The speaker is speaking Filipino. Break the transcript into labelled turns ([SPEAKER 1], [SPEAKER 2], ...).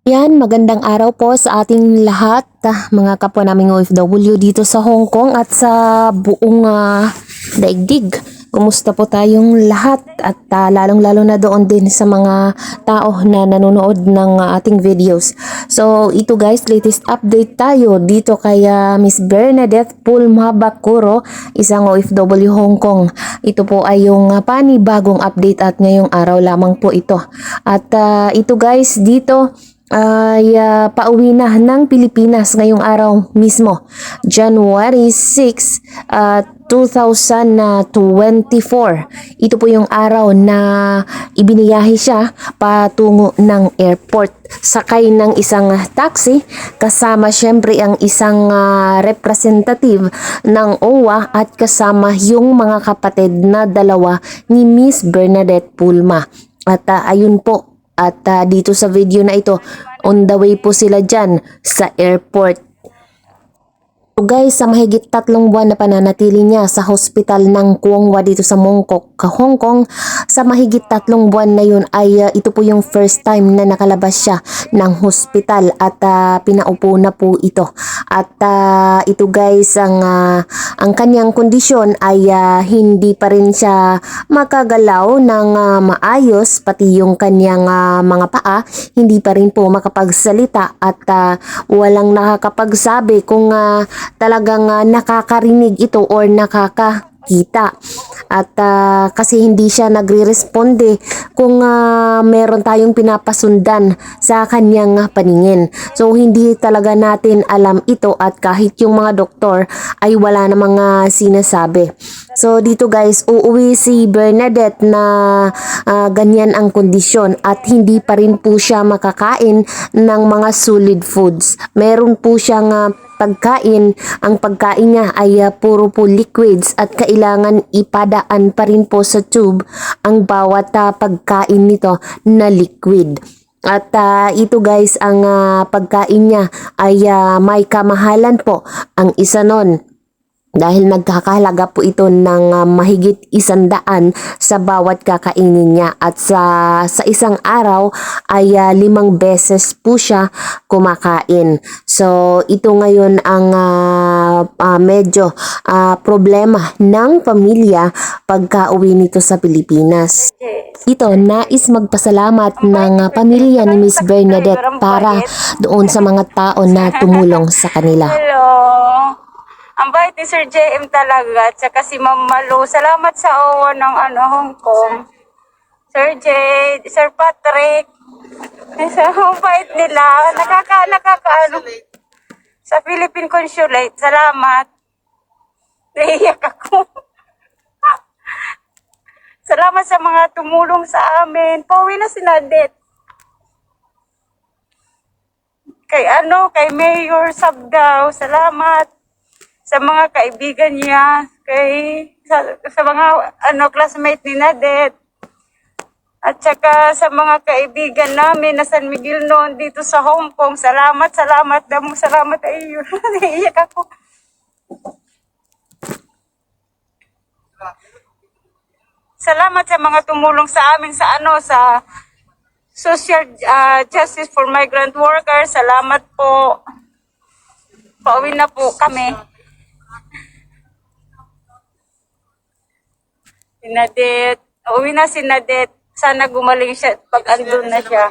[SPEAKER 1] Yan, magandang araw po sa ating lahat, mga kapwa naming OFW dito sa Hong Kong at sa buong daigdig. Kumusta po tayong lahat at lalong-lalo na doon din sa mga tao na nanonood ng ating videos. So ito guys, latest update tayo dito kay Miss Bernadette Pulma Bakuro, isang OFW Hong Kong. Ito po ay yung panibagong update at ngayong araw lamang po ito. At ito guys, dito ay pauwi na ng Pilipinas ngayong araw mismo, January 6, 2024. Ito po yung araw na ibiniyahe siya patungo ng airport. Sakay ng isang taxi, kasama syempre ang isang representative ng OWA at kasama yung mga kapatid na dalawa ni Miss Bernadette Pulma. At ayun po, at dito sa video na ito, on the way po sila dyan sa airport. So guys, sa mahigit 3 buwan na pananatili niya sa hospital ng Kwong Wah dito sa Mongkok, Hong Kong, sa mahigit 3 buwan na yun ay ito po yung first time na nakalabas siya ng hospital at pinaupo na po ito. At ito guys, ang kanyang kondisyon ay hindi pa rin siya makagalaw ng maayos, pati yung kanyang mga paa hindi pa rin po makapagsalita at walang nakakapagsabi kung talagang nakakarinig ito or nakakakita. At kasi hindi siya nagre-responde kung meron tayong pinapasundan sa kanyang paningin. So hindi talaga natin alam ito at kahit yung mga doktor ay wala na mga sinasabi. So dito guys, uuwi si Bernadette na ganyan ang kondisyon at hindi pa rin po siya makakain ng mga solid foods. Meron po siyang pagkain, ang pagkain niya ay puro po liquids at kailangan ipadaan pa rin po sa tube ang bawat pagkain nito na liquid. At ito guys, ang pagkain niya ay may kamahalan po. Ang isa nun, dahil nagkakahalaga po ito ng mahigit 100 sa bawat kakainin niya at sa isang araw ay 5 beses po siya kumakain. So ito ngayon ang medyo problema ng pamilya pagka-uwi nito sa Pilipinas. Ito, nais magpasalamat ng pamilya ni Miss Bernadette para doon sa mga tao na tumulong sa kanila.
[SPEAKER 2] Hello! Ang bait ni Sir JM talaga, at saka si Ma'am Malu. Salamat sa OWA ng Hong Kong. Sir J, Sir Patrick. Ang bait nila. Nakakaano. Sa Philippine Consulate. Salamat. Naiyak ako. Salamat sa mga tumulong sa amin. Pauwi na si Nadette. Kay Mayor Sabdaw. Salamat sa mga kaibigan niya, sa mga classmate ni Nadette, at saka sa mga kaibigan namin na San Miguel noon dito sa Hong Kong. Salamat iyo. Naiyak ako. Salamat sa mga tumulong sa amin sa Social Justice for Migrant Workers. Salamat po. Pauwi na po kami. Si Nadette. Uwi na si Nadette. Sana gumaling siya pag andun na siya.